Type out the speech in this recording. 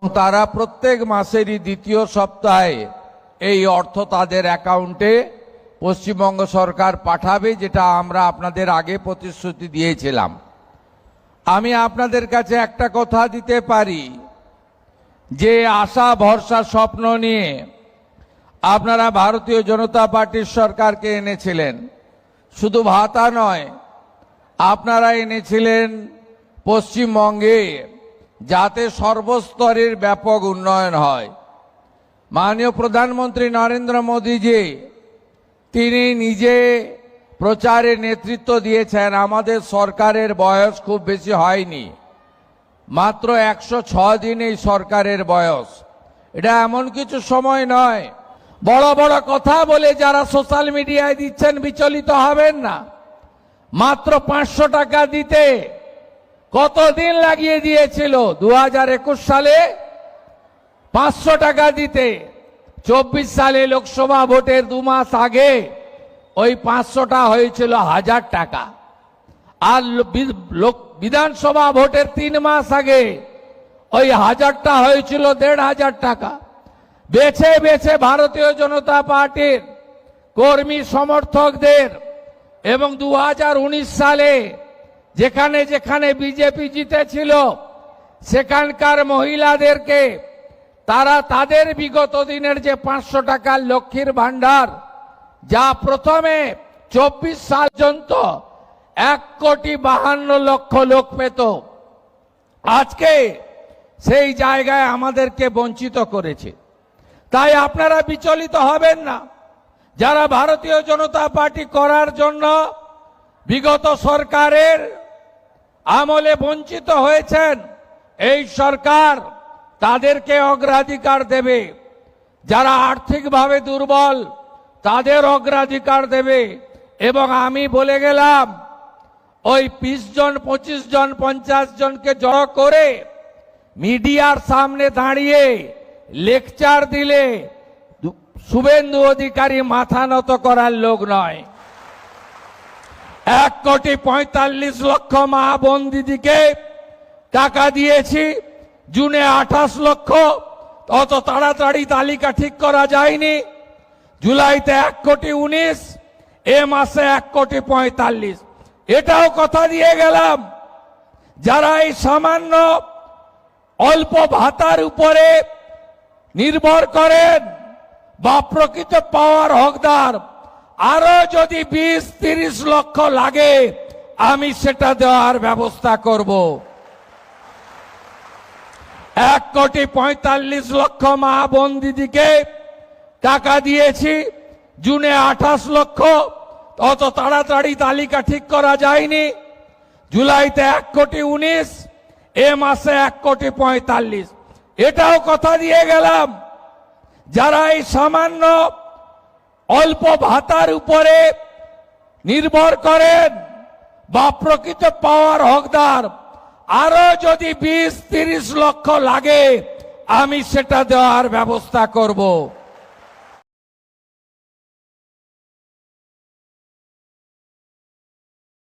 তারা প্রত্যেক মাসেরই দ্বিতীয় সপ্তাহে এই অর্থ তাদের অ্যাকাউন্টে পশ্চিমবঙ্গ সরকার পাঠাবে, যেটা আমরা আপনাদের আগে প্রতিশ্রুতি দিয়েছিলাম। আমি আপনাদের কাছে একটা কথা দিতে পারি, যে আশা ভরসা স্বপ্ন নিয়ে আপনারা ভারতীয় জনতা পার্টির সরকারকে এনেছিলেন, শুধু ভাতা নয়, আপনারা এনেছিলেন পশ্চিমবঙ্গে যাতে সর্বস্তরের ব্যাপক উন্নয়ন হয়। মাননীয় প্রধানমন্ত্রী নরেন্দ্র মোদীজি তিনি নিজে প্রচারে নেতৃত্ব দিয়েছেন। আমাদের সরকারের বয়স খুব বেশি হয়নি, মাত্র 106 দিন এই সরকারের বয়স। এটা এমন কিছু সময় নয়। বড় বড় কথা বলে যারা সোশ্যাল মিডিয়ায় দিচ্ছেন বিচলিত হবেন না। মাত্র 500 টাকা দিতে কতদিন লাগিয়ে দিয়েছিল? 2021 সালে 500 টাকা দিতে 24 সালে লোকসভা ভোটের 2 মাস আগে ওই 500টা হয়েছিল 1000 টাকা, আর বিধানসভা ভোটের 3 মাস আগে ওই 1000টা হয়েছিল 1500 টাকা। বেছে বেছে ভারতীয় জনতা পার্টির কর্মী সমর্থকদের এবং 2019 সালে যেখানে যেখানে বিজেপি জিতেছিল সেখানকার মহিলাদেরকে তারা তাদের বিগত দিনের যে 500 টাকার লক্ষ্মীর ভান্ডার, যা প্রথমে 24 সাল পর্যন্ত 1,52,00,000 লোক পেত, আজকে সেই জায়গায় আমাদেরকে বঞ্চিত করেছে। তাই আপনারা বিচলিত হবেন না। যারা ভারতীয় জনতা পার্টি করার জন্য বিগত সরকারের আমলে বঞ্চিত হয়েছেন, এই সরকার তাদেরকে অগ্রাধিকার দেবে। যারা আর্থিকভাবে দুর্বল তাদের অগ্রাধিকার দেবে। এবং আমি বলে গেলাম, ওই 20 জন 25 জন 50 জনকে জড়ো করে মিডিয়ার সামনে দাঁড়িয়ে লেকচার দিলে শুভেন্দু অধিকারী মাথা নত করার লোক নয়। 1,45,00,000 মা বোন দিদিকে টাকা দিয়েছি, জুনে 28 লক্ষ। অত তাড়াতাড়ি তালিকা ঠিক করা যায়নি। জুলাইতে 1,19,00,000, এ মাসে 1,45,00,000। এটাও কথা দিয়ে গেলাম, যারা এই সামান্য অল্প ভাতার উপরে নির্ভর করেন বা প্রকৃত পাওয়ার হকদার, আরো যদি 20-30 লক্ষ লাগে আমি সেটা দেওয়ার ব্যবস্থা করব। 1,45,00,000 মা বোন দিদিকে টাকা দিয়েছি, জুনে 28 লক্ষ। অত তাড়াতাড়ি তালিকা ঠিক করা যায়নি। জুলাইতে 1,19,00,000, এ মাসে 1,45,00,000। এটাও কথা দিয়ে গেলাম, যারা এই সামান্য অল্প ভাতার উপরে নির্ভর করেন বা প্রকৃত পাওয়ার হকদার, আরো যদি 20-30 লক্ষ লাগে আমি সেটা দেওয়ার ব্যবস্থা করব।